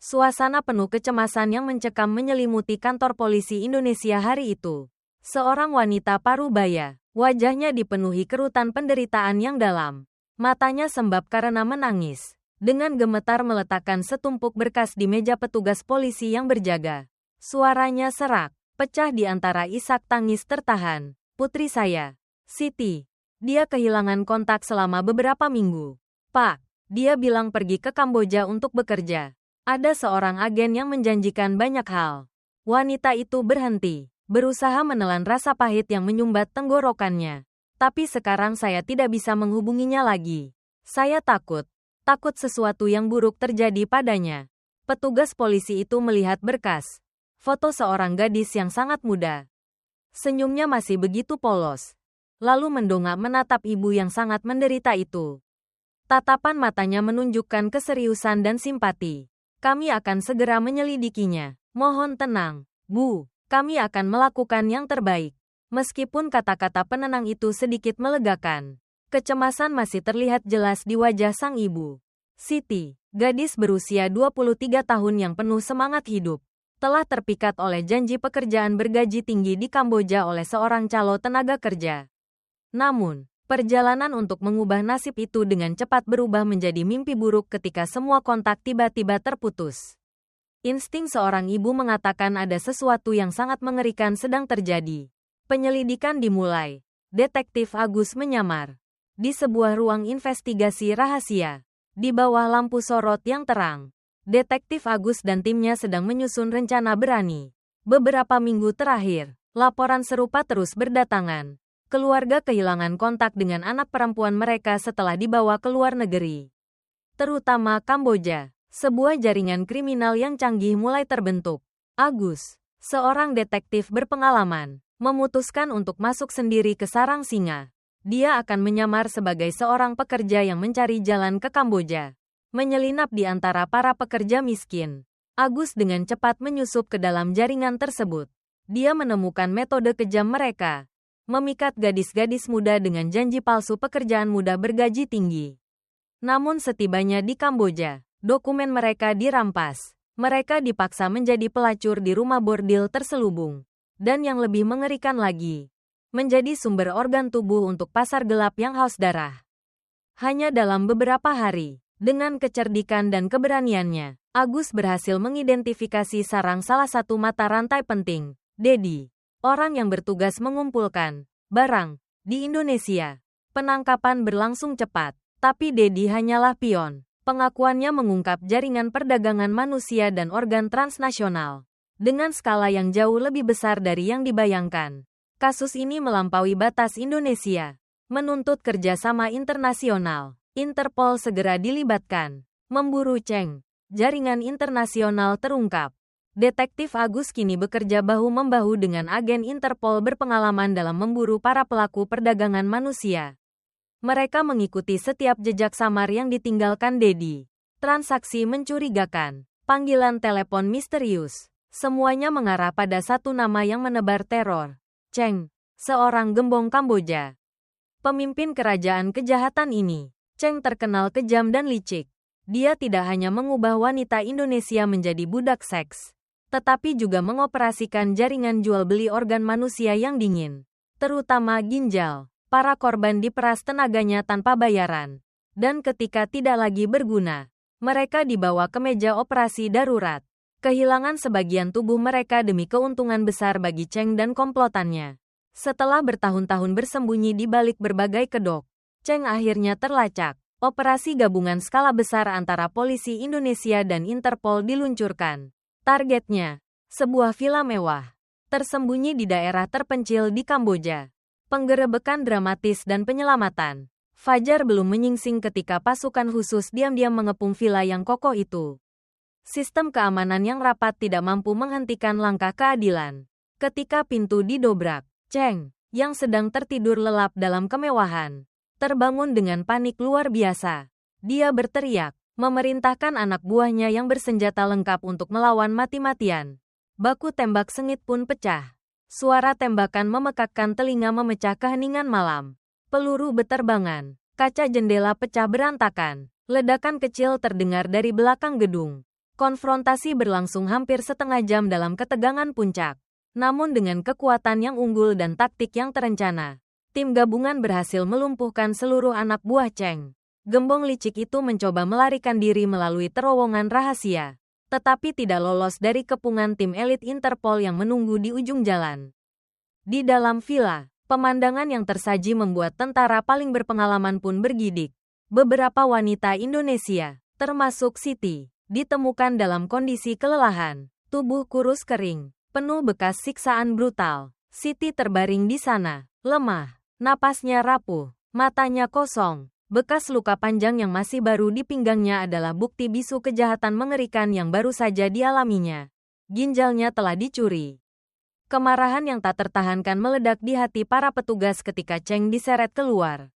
Suasana penuh kecemasan yang mencekam menyelimuti kantor polisi Indonesia hari itu. Seorang wanita parubaya, wajahnya dipenuhi kerutan penderitaan yang dalam. Matanya sembab karena menangis. Dengan gemetar meletakkan setumpuk berkas di meja petugas polisi yang berjaga. Suaranya serak, pecah di antara isak tangis tertahan. Putri saya, Siti. Dia kehilangan kontak selama beberapa minggu. Pak, dia bilang pergi ke Kamboja untuk bekerja. Ada seorang agen yang menjanjikan banyak hal. Wanita itu berhenti, berusaha menelan rasa pahit yang menyumbat tenggorokannya. Tapi sekarang saya tidak bisa menghubunginya lagi. Saya takut sesuatu yang buruk terjadi padanya. Petugas polisi itu melihat berkas. Foto seorang gadis yang sangat muda. Senyumnya masih begitu polos. Lalu mendongak menatap ibu yang sangat menderita itu. Tatapan matanya menunjukkan keseriusan dan simpati. Kami akan segera menyelidikinya. Mohon tenang, Bu. Kami akan melakukan yang terbaik. Meskipun kata-kata penenang itu sedikit melegakan, kecemasan masih terlihat jelas di wajah sang ibu. Siti, gadis berusia 23 tahun yang penuh semangat hidup, telah terpikat oleh janji pekerjaan bergaji tinggi di Kamboja oleh seorang calo tenaga kerja. Namun, perjalanan untuk mengubah nasib itu dengan cepat berubah menjadi mimpi buruk ketika semua kontak tiba-tiba terputus. Insting seorang ibu mengatakan ada sesuatu yang sangat mengerikan sedang terjadi. Penyelidikan dimulai. Detektif Agus menyamar di sebuah ruang investigasi rahasia. Di bawah lampu sorot yang terang, Detektif Agus dan timnya sedang menyusun rencana berani. Beberapa minggu terakhir, laporan serupa terus berdatangan. Keluarga kehilangan kontak dengan anak perempuan mereka setelah dibawa ke luar negeri. Terutama Kamboja, sebuah jaringan kriminal yang canggih mulai terbentuk. Agus, seorang detektif berpengalaman, memutuskan untuk masuk sendiri ke sarang singa. Dia akan menyamar sebagai seorang pekerja yang mencari jalan ke Kamboja. Menyelinap di antara para pekerja miskin. Agus dengan cepat menyusup ke dalam jaringan tersebut. Dia menemukan metode kejam mereka. Memikat gadis-gadis muda dengan janji palsu pekerjaan mudah bergaji tinggi. Namun setibanya di Kamboja, dokumen mereka dirampas. Mereka dipaksa menjadi pelacur di rumah bordil terselubung. Dan yang lebih mengerikan lagi, menjadi sumber organ tubuh untuk pasar gelap yang haus darah. Hanya dalam beberapa hari, dengan kecerdikan dan keberaniannya, Agus berhasil mengidentifikasi sarang salah satu mata rantai penting, Dedi. Orang yang bertugas mengumpulkan barang di Indonesia. Penangkapan berlangsung cepat, tapi Dedi hanyalah pion. Pengakuannya mengungkap jaringan perdagangan manusia dan organ transnasional dengan skala yang jauh lebih besar dari yang dibayangkan. Kasus ini melampaui batas Indonesia, menuntut kerjasama internasional. Interpol segera dilibatkan, memburu Cheng. Jaringan internasional terungkap. Detektif Agus kini bekerja bahu-membahu dengan agen Interpol berpengalaman dalam memburu para pelaku perdagangan manusia. Mereka mengikuti setiap jejak samar yang ditinggalkan Dedi. Transaksi mencurigakan, panggilan telepon misterius. Semuanya mengarah pada satu nama yang menebar teror. Cheng, seorang gembong Kamboja. Pemimpin kerajaan kejahatan ini, Cheng terkenal kejam dan licik. Dia tidak hanya mengubah wanita Indonesia menjadi budak seks, tetapi juga mengoperasikan jaringan jual beli organ manusia yang dingin, terutama ginjal. Para korban diperas tenaganya tanpa bayaran, dan ketika tidak lagi berguna, mereka dibawa ke meja operasi darurat. Kehilangan sebagian tubuh mereka demi keuntungan besar bagi Cheng dan komplotannya. Setelah bertahun-tahun bersembunyi di balik berbagai kedok, Cheng akhirnya terlacak. Operasi gabungan skala besar antara polisi Indonesia dan Interpol diluncurkan. Targetnya, sebuah villa mewah, tersembunyi di daerah terpencil di Kamboja. Penggerebekan dramatis dan penyelamatan. Fajar belum menyingsing ketika pasukan khusus diam-diam mengepung villa yang kokoh itu. Sistem keamanan yang rapat tidak mampu menghentikan langkah keadilan. Ketika pintu didobrak, Cheng, yang sedang tertidur lelap dalam kemewahan, terbangun dengan panik luar biasa. Dia berteriak, memerintahkan anak buahnya yang bersenjata lengkap untuk melawan mati-matian. Baku tembak sengit pun pecah. Suara tembakan memekakkan telinga memecah keheningan malam. Peluru beterbangan, kaca jendela pecah berantakan. Ledakan kecil terdengar dari belakang gedung. Konfrontasi berlangsung hampir setengah jam dalam ketegangan puncak. Namun dengan kekuatan yang unggul dan taktik yang terencana, tim gabungan berhasil melumpuhkan seluruh anak buah Cheng. Gembong licik itu mencoba melarikan diri melalui terowongan rahasia, tetapi tidak lolos dari kepungan tim elit Interpol yang menunggu di ujung jalan. Di dalam villa, pemandangan yang tersaji membuat tentara paling berpengalaman pun bergidik. Beberapa wanita Indonesia, termasuk Siti, ditemukan dalam kondisi kelelahan, tubuh kurus kering, penuh bekas siksaan brutal. Siti terbaring di sana, lemah, napasnya rapuh, matanya kosong. Bekas luka panjang yang masih baru di pinggangnya adalah bukti bisu kejahatan mengerikan yang baru saja dialaminya. Ginjalnya telah dicuri. Kemarahan yang tak tertahankan meledak di hati para petugas ketika Cheng diseret keluar.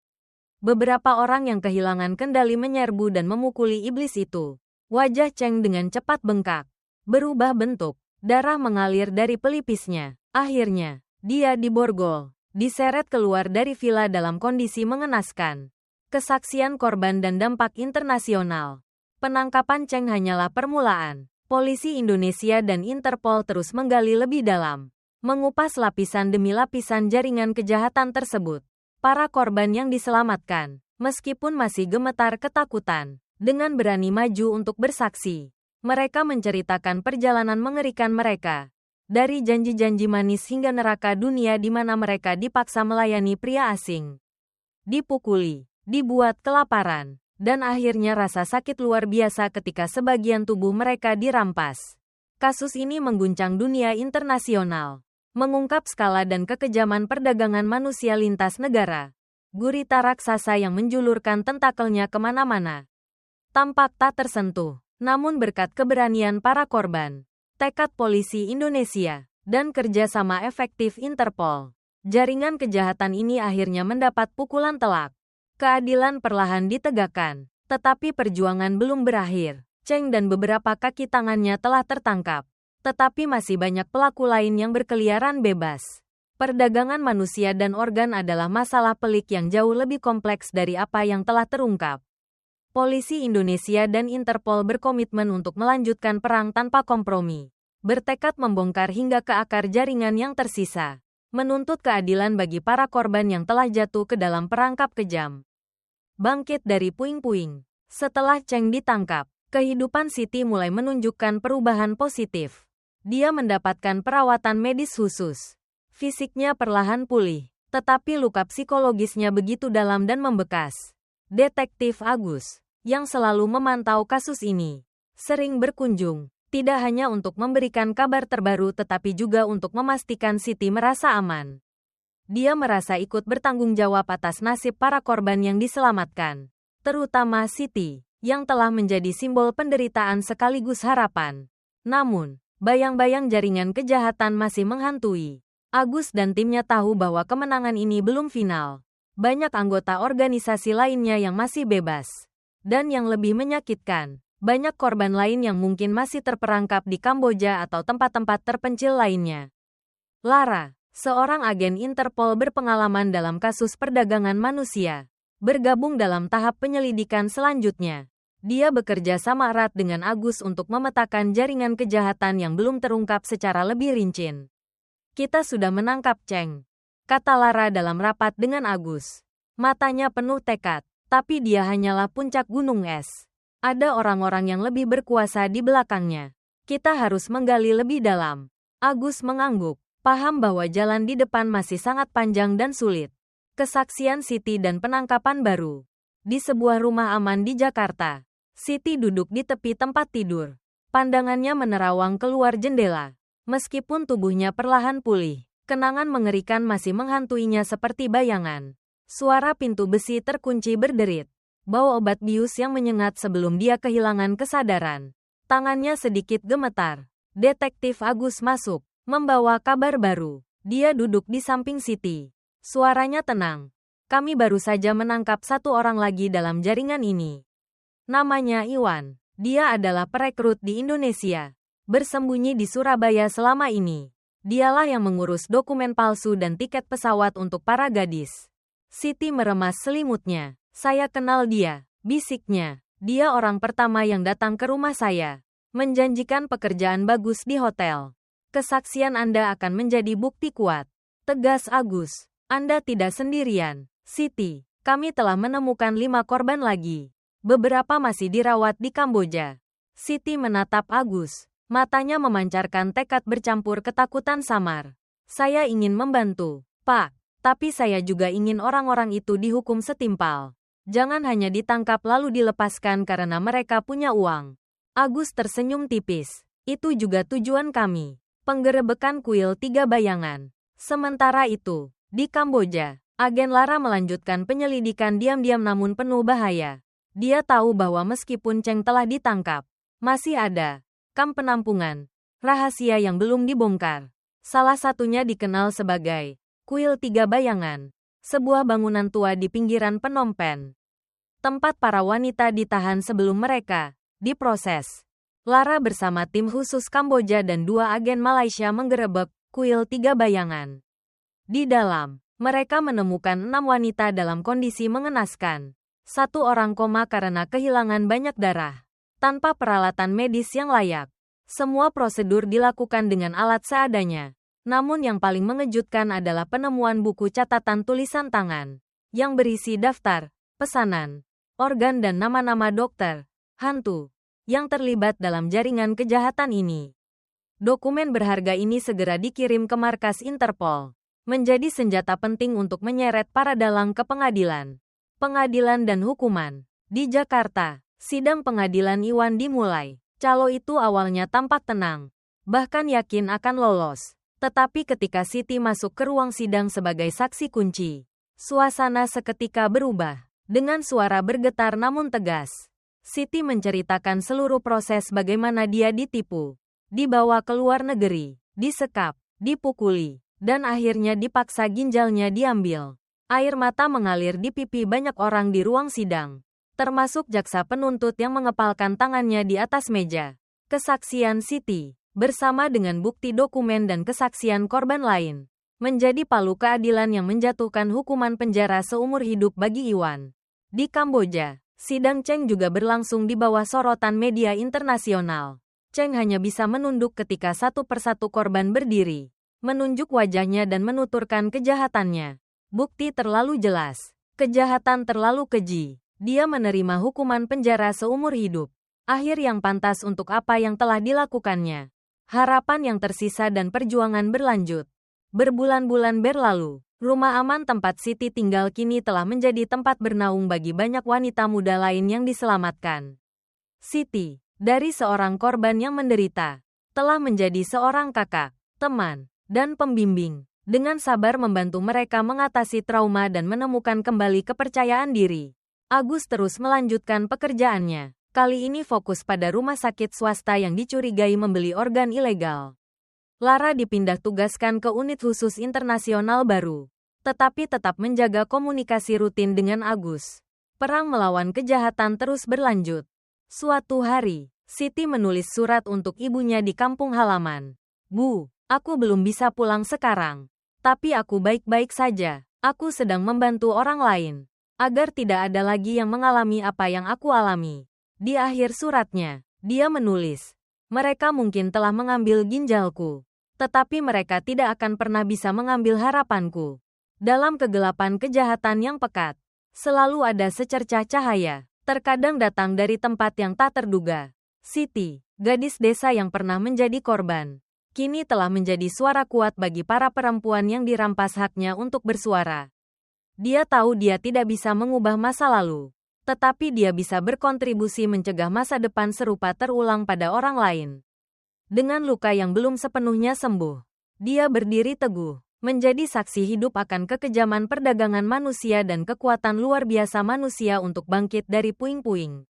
Beberapa orang yang kehilangan kendali menyerbu dan memukuli iblis itu. Wajah Cheng dengan cepat bengkak, berubah bentuk, darah mengalir dari pelipisnya. Akhirnya, dia diborgol, diseret keluar dari villa dalam kondisi mengenaskan. Kesaksian korban dan dampak internasional. Penangkapan Cheng hanyalah permulaan. Polisi Indonesia dan Interpol terus menggali lebih dalam, mengupas lapisan demi lapisan jaringan kejahatan tersebut. Para korban yang diselamatkan, meskipun masih gemetar ketakutan, dengan berani maju untuk bersaksi. Mereka menceritakan perjalanan mengerikan mereka. Dari janji-janji manis hingga neraka dunia di mana mereka dipaksa melayani pria asing. Dipukuli, dibuat kelaparan, dan akhirnya rasa sakit luar biasa ketika sebagian tubuh mereka dirampas. Kasus ini mengguncang dunia internasional, mengungkap skala dan kekejaman perdagangan manusia lintas negara. Gurita raksasa yang menjulurkan tentakelnya kemana-mana. Tampak tak tersentuh, namun berkat keberanian para korban, tekad polisi Indonesia, dan kerjasama efektif Interpol, jaringan kejahatan ini akhirnya mendapat pukulan telak. Keadilan perlahan ditegakkan, tetapi perjuangan belum berakhir. Cheng dan beberapa kaki tangannya telah tertangkap, tetapi masih banyak pelaku lain yang berkeliaran bebas. Perdagangan manusia dan organ adalah masalah pelik yang jauh lebih kompleks dari apa yang telah terungkap. Polisi Indonesia dan Interpol berkomitmen untuk melanjutkan perang tanpa kompromi, bertekad membongkar hingga ke akar jaringan yang tersisa, menuntut keadilan bagi para korban yang telah jatuh ke dalam perangkap kejam. Bangkit dari puing-puing. Setelah Cheng ditangkap, kehidupan Siti mulai menunjukkan perubahan positif. Dia mendapatkan perawatan medis khusus. Fisiknya perlahan pulih, tetapi luka psikologisnya begitu dalam dan membekas. Detektif Agus, yang selalu memantau kasus ini, sering berkunjung, tidak hanya untuk memberikan kabar terbaru tetapi juga untuk memastikan Siti merasa aman. Dia merasa ikut bertanggung jawab atas nasib para korban yang diselamatkan, terutama Siti, yang telah menjadi simbol penderitaan sekaligus harapan. Namun, bayang-bayang jaringan kejahatan masih menghantui. Agus dan timnya tahu bahwa kemenangan ini belum final. Banyak anggota organisasi lainnya yang masih bebas. Dan yang lebih menyakitkan, banyak korban lain yang mungkin masih terperangkap di Kamboja atau tempat-tempat terpencil lainnya. Lara, seorang agen Interpol berpengalaman dalam kasus perdagangan manusia, bergabung dalam tahap penyelidikan selanjutnya. Dia bekerja sama erat dengan Agus untuk memetakan jaringan kejahatan yang belum terungkap secara lebih rinci. Kita sudah menangkap Cheng, kata Lara dalam rapat dengan Agus. Matanya penuh tekad, tapi dia hanyalah puncak gunung es. Ada orang-orang yang lebih berkuasa di belakangnya. Kita harus menggali lebih dalam. Agus mengangguk, paham bahwa jalan di depan masih sangat panjang dan sulit. Kesaksian Siti dan penangkapan baru. Di sebuah rumah aman di Jakarta, Siti duduk di tepi tempat tidur. Pandangannya menerawang keluar jendela. Meskipun tubuhnya perlahan pulih, kenangan mengerikan masih menghantuinya seperti bayangan. Suara pintu besi terkunci berderit. Bau obat bius yang menyengat sebelum dia kehilangan kesadaran. Tangannya sedikit gemetar. Detektif Agus masuk, membawa kabar baru. Dia duduk di samping Siti. Suaranya tenang. Kami baru saja menangkap satu orang lagi dalam jaringan ini. Namanya Iwan. Dia adalah perekrut di Indonesia. Bersembunyi di Surabaya selama ini. Dialah yang mengurus dokumen palsu dan tiket pesawat untuk para gadis. Siti meremas selimutnya. Saya kenal dia, bisiknya. Dia orang pertama yang datang ke rumah saya. menjanjikan pekerjaan bagus di hotel. Kesaksian Anda akan menjadi bukti kuat. Tegas Agus. Anda tidak sendirian, Siti. Kami telah menemukan 5 korban lagi. Beberapa masih dirawat di Kamboja. Siti menatap Agus. Matanya memancarkan tekad bercampur ketakutan samar. Saya ingin membantu, Pak. Tapi saya juga ingin orang-orang itu dihukum setimpal. Jangan hanya ditangkap lalu dilepaskan karena mereka punya uang. Agus tersenyum tipis. Itu juga tujuan kami. Penggerebekan kuil 3 bayangan. Sementara itu, di Kamboja, agen Lara melanjutkan penyelidikan diam-diam namun penuh bahaya. Dia tahu bahwa meskipun Cheng telah ditangkap, masih ada kamp penampungan rahasia yang belum dibongkar. Salah satunya dikenal sebagai Kuil 3 Bayangan, sebuah bangunan tua di pinggiran Phnom Penh. Tempat para wanita ditahan sebelum mereka diproses. Lara bersama tim khusus Kamboja dan 2 agen Malaysia menggerebek Kuil 3 Bayangan. Di dalam, mereka menemukan 6 wanita dalam kondisi mengenaskan. 1 orang koma karena kehilangan banyak darah. Tanpa peralatan medis yang layak. Semua prosedur dilakukan dengan alat seadanya. Namun yang paling mengejutkan adalah penemuan buku catatan tulisan tangan yang berisi daftar, pesanan, organ dan nama-nama dokter, hantu, yang terlibat dalam jaringan kejahatan ini. Dokumen berharga ini segera dikirim ke markas Interpol, menjadi senjata penting untuk menyeret para dalang ke pengadilan. Pengadilan dan hukuman. Di Jakarta, sidang pengadilan Iwan dimulai. Calo itu awalnya tampak tenang, bahkan yakin akan lolos. Tetapi ketika Siti masuk ke ruang sidang sebagai saksi kunci, suasana seketika berubah. Dengan suara bergetar namun tegas, Siti menceritakan seluruh proses bagaimana dia ditipu, dibawa ke luar negeri, disekap, dipukuli, dan akhirnya dipaksa ginjalnya diambil. Air mata mengalir di pipi banyak orang di ruang sidang, termasuk jaksa penuntut yang mengepalkan tangannya di atas meja. Kesaksian Siti, bersama dengan bukti dokumen dan kesaksian korban lain, menjadi palu keadilan yang menjatuhkan hukuman penjara seumur hidup bagi Iwan. Di Kamboja, sidang Cheng juga berlangsung di bawah sorotan media internasional. Cheng hanya bisa menunduk ketika satu persatu korban berdiri, menunjuk wajahnya dan menuturkan kejahatannya. Bukti terlalu jelas, kejahatan terlalu keji. Dia menerima hukuman penjara seumur hidup. Akhir yang pantas untuk apa yang telah dilakukannya. Harapan yang tersisa dan perjuangan berlanjut. Berbulan-bulan berlalu. Rumah aman tempat Siti tinggal kini telah menjadi tempat bernaung bagi banyak wanita muda lain yang diselamatkan. Siti, dari seorang korban yang menderita, telah menjadi seorang kakak, teman, dan pembimbing. Dengan sabar membantu mereka mengatasi trauma dan menemukan kembali kepercayaan diri. Agus terus melanjutkan pekerjaannya. Kali ini fokus pada rumah sakit swasta yang dicurigai membeli organ ilegal. Lara dipindah tugaskan ke unit khusus internasional baru, tetapi tetap menjaga komunikasi rutin dengan Agus. Perang melawan kejahatan terus berlanjut. Suatu hari, Siti menulis surat untuk ibunya di kampung halaman. Bu, aku belum bisa pulang sekarang. Tapi aku baik-baik saja. Aku sedang membantu orang lain, agar tidak ada lagi yang mengalami apa yang aku alami. Di akhir suratnya, dia menulis, mereka mungkin telah mengambil ginjalku, tetapi mereka tidak akan pernah bisa mengambil harapanku. Dalam kegelapan kejahatan yang pekat, selalu ada secercah cahaya, terkadang datang dari tempat yang tak terduga. Siti, gadis desa yang pernah menjadi korban, kini telah menjadi suara kuat bagi para perempuan yang dirampas haknya untuk bersuara. Dia tahu dia tidak bisa mengubah masa lalu, tetapi dia bisa berkontribusi mencegah masa depan serupa terulang pada orang lain. Dengan luka yang belum sepenuhnya sembuh, dia berdiri teguh, menjadi saksi hidup akan kekejaman perdagangan manusia dan kekuatan luar biasa manusia untuk bangkit dari puing-puing.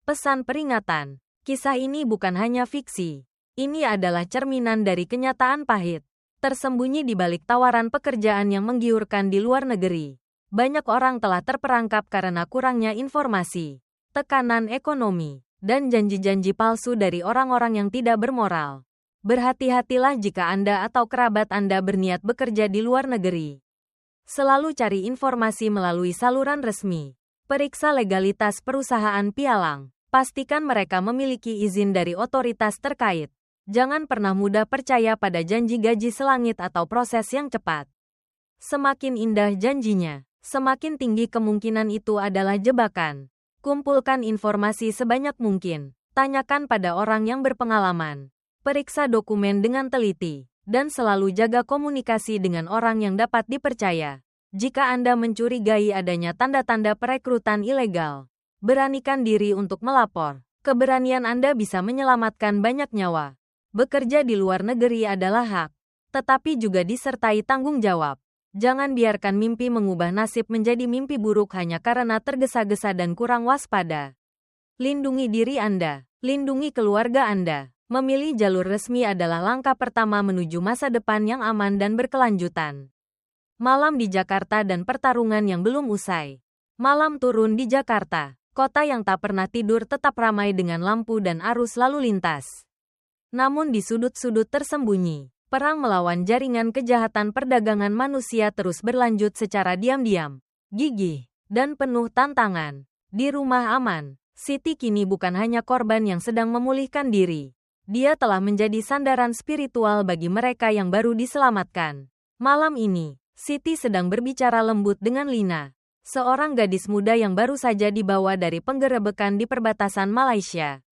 Pesan peringatan, kisah ini bukan hanya fiksi. Ini adalah cerminan dari kenyataan pahit, tersembunyi di balik tawaran pekerjaan yang menggiurkan di luar negeri. Banyak orang telah terperangkap karena kurangnya informasi, tekanan ekonomi, dan janji-janji palsu dari orang-orang yang tidak bermoral. Berhati-hatilah jika Anda atau kerabat Anda berniat bekerja di luar negeri. Selalu cari informasi melalui saluran resmi. Periksa legalitas perusahaan pialang. Pastikan mereka memiliki izin dari otoritas terkait. Jangan pernah mudah percaya pada janji gaji selangit atau proses yang cepat. Semakin indah janjinya, semakin tinggi kemungkinan itu adalah jebakan. Kumpulkan informasi sebanyak mungkin. Tanyakan pada orang yang berpengalaman. Periksa dokumen dengan teliti. Dan selalu jaga komunikasi dengan orang yang dapat dipercaya. Jika Anda mencurigai adanya tanda-tanda perekrutan ilegal, beranikan diri untuk melapor. Keberanian Anda bisa menyelamatkan banyak nyawa. Bekerja di luar negeri adalah hak, tetapi juga disertai tanggung jawab. Jangan biarkan mimpi mengubah nasib menjadi mimpi buruk hanya karena tergesa-gesa dan kurang waspada. Lindungi diri Anda, lindungi keluarga Anda. Memilih jalur resmi adalah langkah pertama menuju masa depan yang aman dan berkelanjutan. Malam di Jakarta dan pertarungan yang belum usai. Malam turun di Jakarta. Kota yang tak pernah tidur tetap ramai dengan lampu dan arus lalu lintas. Namun di sudut-sudut tersembunyi, perang melawan jaringan kejahatan perdagangan manusia terus berlanjut secara diam-diam, gigih, dan penuh tantangan. Di rumah aman, Siti kini bukan hanya korban yang sedang memulihkan diri. Dia telah menjadi sandaran spiritual bagi mereka yang baru diselamatkan. Malam ini, Siti sedang berbicara lembut dengan Lina, seorang gadis muda yang baru saja dibawa dari penggerebekan di perbatasan Malaysia.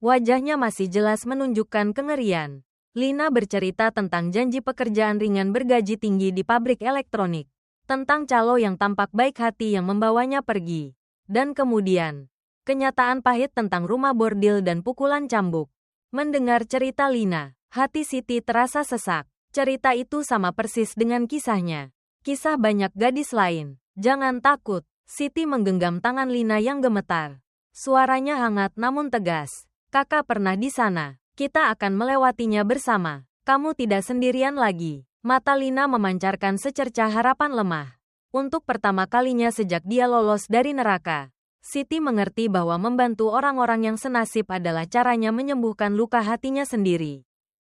Wajahnya masih jelas menunjukkan kengerian. Lina bercerita tentang janji pekerjaan ringan bergaji tinggi di pabrik elektronik, tentang calo yang tampak baik hati yang membawanya pergi, dan kemudian, kenyataan pahit tentang rumah bordil dan pukulan cambuk. Mendengar cerita Lina, hati Siti terasa sesak. Cerita itu sama persis dengan kisahnya. Kisah banyak gadis lain. Jangan takut, Siti menggenggam tangan Lina yang gemetar. Suaranya hangat namun tegas. Kakak pernah di sana. Kita akan melewatinya bersama. Kamu tidak sendirian lagi. Mata Lina memancarkan secercah harapan lemah. Untuk pertama kalinya sejak dia lolos dari neraka, Siti mengerti bahwa membantu orang-orang yang senasib adalah caranya menyembuhkan luka hatinya sendiri.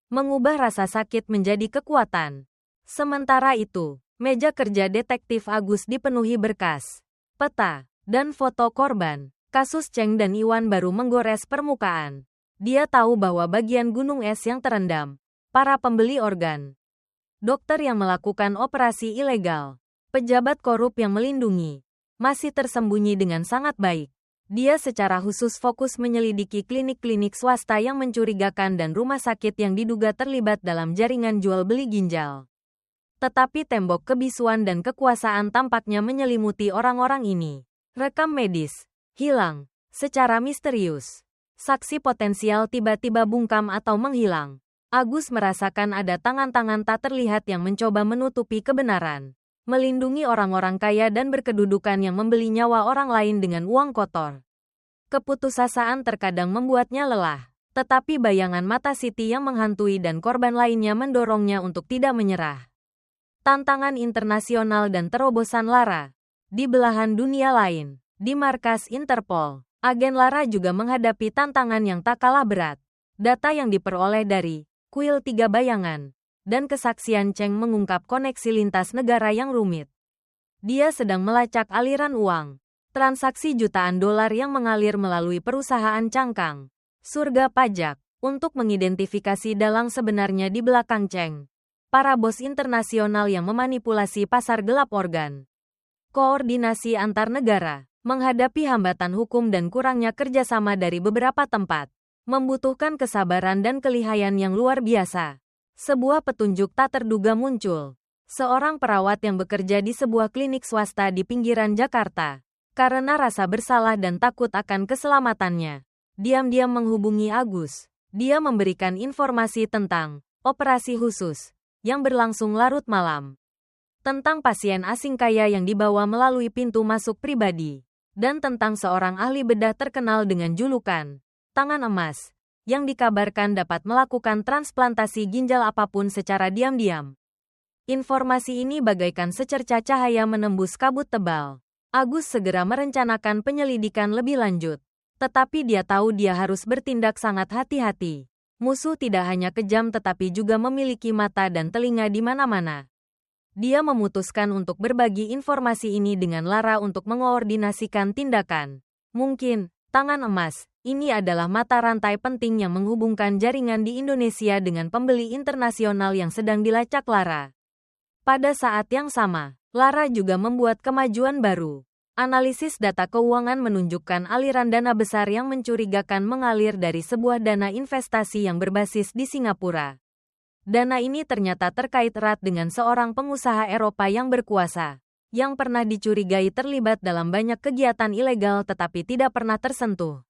Mengubah rasa sakit menjadi kekuatan. Sementara itu, meja kerja detektif Agus dipenuhi berkas, peta, dan foto korban. Kasus Cheng dan Iwan baru menggores permukaan. Dia tahu bahwa bagian gunung es yang terendam, para pembeli organ, dokter yang melakukan operasi ilegal, pejabat korup yang melindungi, masih tersembunyi dengan sangat baik. Dia secara khusus fokus menyelidiki klinik-klinik swasta yang mencurigakan dan rumah sakit yang diduga terlibat dalam jaringan jual-beli ginjal. Tetapi tembok kebisuan dan kekuasaan tampaknya menyelimuti orang-orang ini. Rekam medis hilang secara misterius. Saksi potensial tiba-tiba bungkam atau menghilang. Agus merasakan ada tangan-tangan tak terlihat yang mencoba menutupi kebenaran. Melindungi orang-orang kaya dan berkedudukan yang membeli nyawa orang lain dengan uang kotor. Keputusasaan terkadang membuatnya lelah, tetapi bayangan mata Siti yang menghantui dan korban lainnya mendorongnya untuk tidak menyerah. Tantangan internasional dan terobosan Lara. Di belahan dunia lain, di markas Interpol, agen Lara juga menghadapi tantangan yang tak kalah berat. Data yang diperoleh dari kuil 3 bayangan dan kesaksian Cheng mengungkap koneksi lintas negara yang rumit. Dia sedang melacak aliran uang, transaksi jutaan dolar yang mengalir melalui perusahaan cangkang, surga pajak, untuk mengidentifikasi dalang sebenarnya di belakang Cheng. Para bos internasional yang memanipulasi pasar gelap organ. Koordinasi antar negara, menghadapi hambatan hukum dan kurangnya kerjasama dari beberapa tempat, membutuhkan kesabaran dan kelihayan yang luar biasa. Sebuah petunjuk tak terduga muncul. Seorang perawat yang bekerja di sebuah klinik swasta di pinggiran Jakarta. Karena rasa bersalah dan takut akan keselamatannya, diam-diam menghubungi Agus. Dia memberikan informasi tentang operasi khusus yang berlangsung larut malam. Tentang pasien asing kaya yang dibawa melalui pintu masuk pribadi. Dan tentang seorang ahli bedah terkenal dengan julukan tangan emas, yang dikabarkan dapat melakukan transplantasi ginjal apapun secara diam-diam. Informasi ini bagaikan secercah cahaya menembus kabut tebal. Agus segera merencanakan penyelidikan lebih lanjut. Tetapi dia tahu dia harus bertindak sangat hati-hati. Musuh tidak hanya kejam tetapi juga memiliki mata dan telinga di mana-mana. Dia memutuskan untuk berbagi informasi ini dengan Lara untuk mengoordinasikan tindakan. Mungkin, tangan emas Ini adalah mata rantai penting yang menghubungkan jaringan di Indonesia dengan pembeli internasional yang sedang dilacak Lara. Pada saat yang sama, Lara juga membuat kemajuan baru. Analisis data keuangan menunjukkan aliran dana besar yang mencurigakan mengalir dari sebuah dana investasi yang berbasis di Singapura. Dana ini ternyata terkait erat dengan seorang pengusaha Eropa yang berkuasa, yang pernah dicurigai terlibat dalam banyak kegiatan ilegal tetapi tidak pernah tersentuh.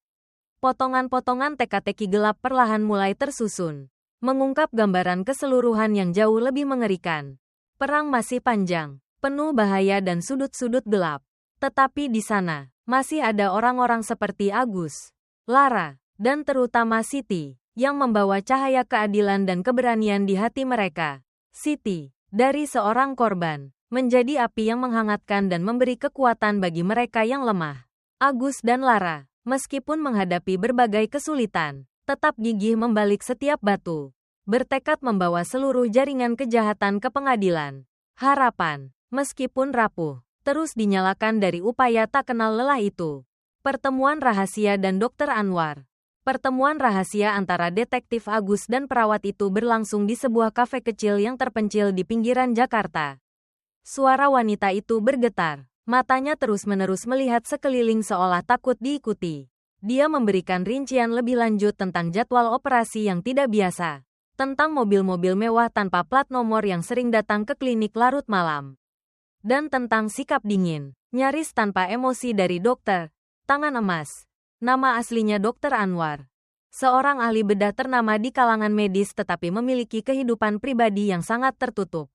Potongan-potongan teka-teki gelap perlahan mulai tersusun, mengungkap gambaran keseluruhan yang jauh lebih mengerikan. Perang masih panjang, penuh bahaya dan sudut-sudut gelap. Tetapi di sana, masih ada orang-orang seperti Agus, Lara, dan terutama Siti, yang membawa cahaya keadilan dan keberanian di hati mereka. Siti, dari seorang korban, menjadi api yang menghangatkan dan memberi kekuatan bagi mereka yang lemah. Agus dan Lara, meskipun menghadapi berbagai kesulitan, tetap gigih membalik setiap batu. Bertekad membawa seluruh jaringan kejahatan ke pengadilan. Harapan, meskipun rapuh, terus dinyalakan dari upaya tak kenal lelah itu. Pertemuan rahasia dan Dr. Anwar. Pertemuan rahasia antara detektif Agus dan perawat itu berlangsung di sebuah kafe kecil yang terpencil di pinggiran Jakarta. Suara wanita itu bergetar. Matanya terus-menerus melihat sekeliling seolah takut diikuti. Dia memberikan rincian lebih lanjut tentang jadwal operasi yang tidak biasa. Tentang mobil-mobil mewah tanpa plat nomor yang sering datang ke klinik larut malam. Dan tentang sikap dingin, nyaris tanpa emosi dari dokter. Tangan emas. Nama aslinya Dr. Anwar. Seorang ahli bedah ternama di kalangan medis tetapi memiliki kehidupan pribadi yang sangat tertutup.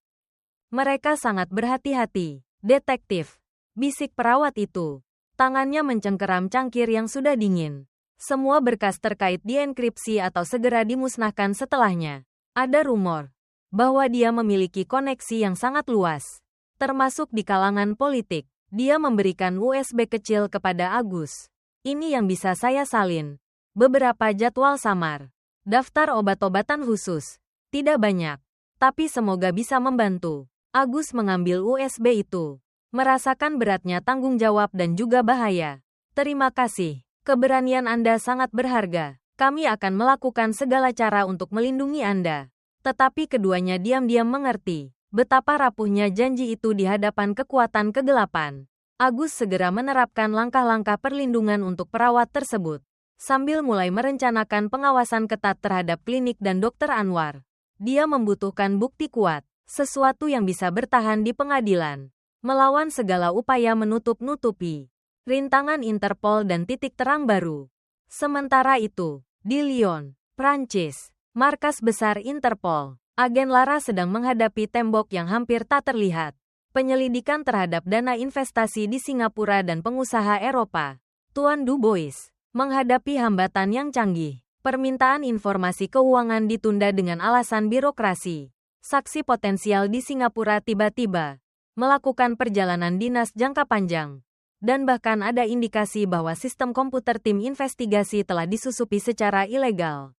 Mereka sangat berhati-hati. Detektif. Bisik perawat itu. Tangannya mencengkeram cangkir yang sudah dingin. Semua berkas terkait dienkripsi atau segera dimusnahkan setelahnya. Ada rumor bahwa dia memiliki koneksi yang sangat luas, termasuk di kalangan politik. Dia memberikan USB kecil kepada Agus. Ini yang bisa saya salin. Beberapa jadwal samar. Daftar obat-obatan khusus. Tidak banyak. Tapi semoga bisa membantu. Agus mengambil USB itu. Merasakan beratnya tanggung jawab dan juga bahaya. Terima kasih. Keberanian Anda sangat berharga. Kami akan melakukan segala cara untuk melindungi Anda. Tetapi keduanya diam-diam mengerti betapa rapuhnya janji itu di hadapan kekuatan kegelapan. Agus segera menerapkan langkah-langkah perlindungan untuk perawat tersebut. Sambil mulai merencanakan pengawasan ketat terhadap klinik dan Dr. Anwar. Dia membutuhkan bukti kuat, sesuatu yang bisa bertahan di pengadilan. Melawan segala upaya menutup-nutupi rintangan Interpol dan titik terang baru. Sementara itu, di Lyon, Prancis, markas besar Interpol, agen Lara sedang menghadapi tembok yang hampir tak terlihat. Penyelidikan terhadap dana investasi di Singapura dan pengusaha Eropa, Tuan Dubois, menghadapi hambatan yang canggih. Permintaan informasi keuangan ditunda dengan alasan birokrasi. Saksi potensial di Singapura tiba-tiba melakukan perjalanan dinas jangka panjang. Dan bahkan ada indikasi bahwa sistem komputer tim investigasi telah disusupi secara ilegal.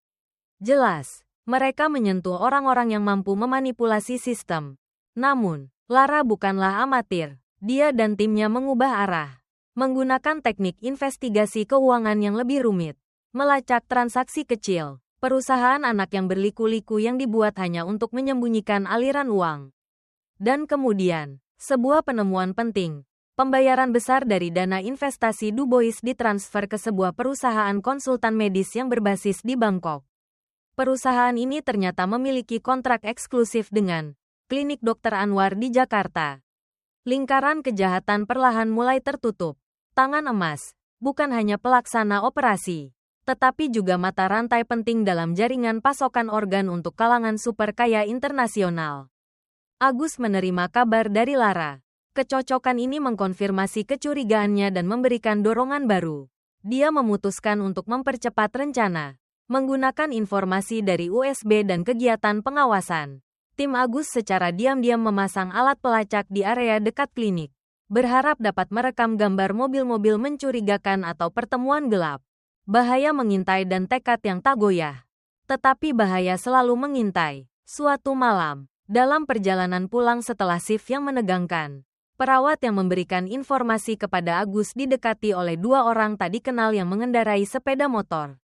Jelas, mereka menyentuh orang-orang yang mampu memanipulasi sistem. Namun, Lara bukanlah amatir. Dia dan timnya mengubah arah. Menggunakan teknik investigasi keuangan yang lebih rumit. Melacak transaksi kecil. Perusahaan anak yang berliku-liku yang dibuat hanya untuk menyembunyikan aliran uang. Dan kemudian, sebuah penemuan penting. Pembayaran besar dari dana investasi Dubois ditransfer ke sebuah perusahaan konsultan medis yang berbasis di Bangkok. Perusahaan ini ternyata memiliki kontrak eksklusif dengan klinik Dr. Anwar di Jakarta. Lingkaran kejahatan perlahan mulai tertutup. Tangan emas, bukan hanya pelaksana operasi, tetapi juga mata rantai penting dalam jaringan pasokan organ untuk kalangan super kaya internasional. Agus menerima kabar dari Lara. Kecocokan ini mengkonfirmasi kecurigaannya dan memberikan dorongan baru. Dia memutuskan untuk mempercepat rencana. Menggunakan informasi dari USB dan kegiatan pengawasan. Tim Agus secara diam-diam memasang alat pelacak di area dekat klinik. Berharap dapat merekam gambar mobil-mobil mencurigakan atau pertemuan gelap. Bahaya mengintai dan tekad yang tak goyah. Tetapi bahaya selalu mengintai. Suatu malam, dalam perjalanan pulang setelah shift yang menegangkan, Perawat yang memberikan informasi kepada Agus didekati oleh dua orang tak dikenal yang mengendarai sepeda motor.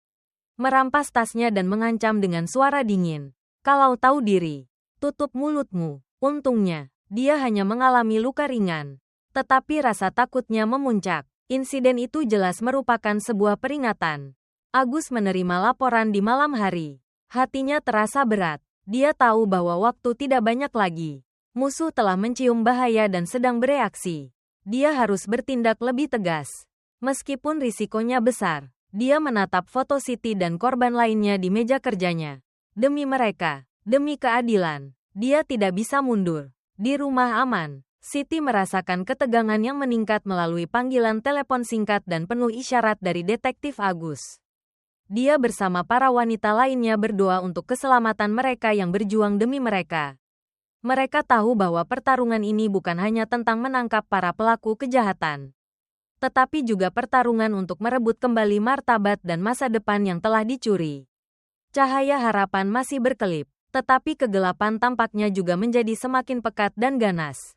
Merampas tasnya dan mengancam dengan suara dingin. Kalau tahu diri, tutup mulutmu. Untungnya, dia hanya mengalami luka ringan. Tetapi rasa takutnya memuncak. Insiden itu jelas merupakan sebuah peringatan. Agus menerima laporan di malam hari. Hatinya terasa berat. Dia tahu bahwa waktu tidak banyak lagi. Musuh telah mencium bahaya dan sedang bereaksi. Dia harus bertindak lebih tegas. Meskipun risikonya besar, dia menatap foto Siti dan korban lainnya di meja kerjanya. Demi mereka, demi keadilan, dia tidak bisa mundur. Di rumah aman, Siti merasakan ketegangan yang meningkat melalui panggilan telepon singkat dan penuh isyarat dari detektif Agus. Dia bersama para wanita lainnya berdoa untuk keselamatan mereka yang berjuang demi mereka. Mereka tahu bahwa pertarungan ini bukan hanya tentang menangkap para pelaku kejahatan, tetapi juga pertarungan untuk merebut kembali martabat dan masa depan yang telah dicuri. Cahaya harapan masih berkelip, tetapi kegelapan tampaknya juga menjadi semakin pekat dan ganas.